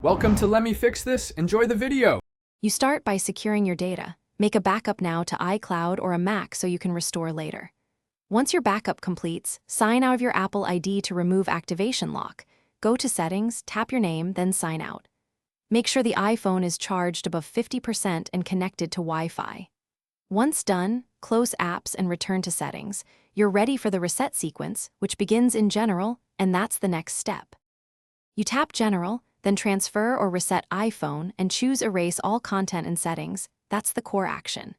Welcome to Let Me Fix This. Enjoy the video. You start by securing your data. Make a backup now to iCloud or a Mac so you can restore later. Once your backup completes, sign out of your Apple ID to remove activation lock. Go to Settings, tap your name, then sign out. Make sure the iPhone is charged above 50% and connected to Wi-Fi. Once done, close apps and return to Settings. You're ready for the reset sequence, which begins in General, and that's the next step. You tap General, then transfer or reset iPhone and choose Erase all content and settings. That's the core action.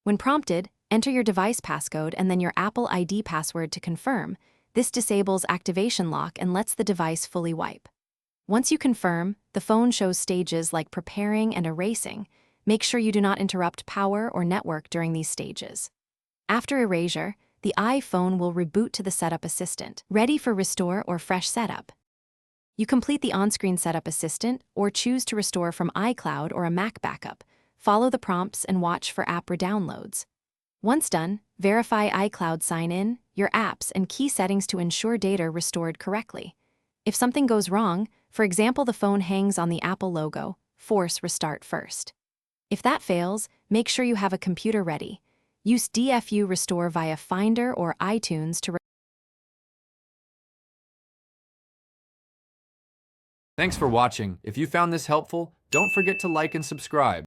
When prompted, enter your device passcode and then your Apple ID password to confirm. This disables activation lock and lets the device fully wipe. Once you confirm, the phone shows stages like preparing and erasing. Make sure you do not interrupt power or network during these stages. After erasure, the iPhone will reboot to the Setup Assistant, ready for restore or fresh setup. You complete the on-screen Setup Assistant or choose to restore from iCloud or a Mac backup. Follow the prompts and watch for app redownloads. Once done, verify iCloud sign-in, your apps, and key settings to ensure data restored correctly. If something goes wrong, for example the phone hangs on the Apple logo, force restart first. If that fails, make sure you have a computer ready. Use DFU Restore via Finder or iTunes to Thanks for watching. If you found this helpful, don't forget to like and subscribe.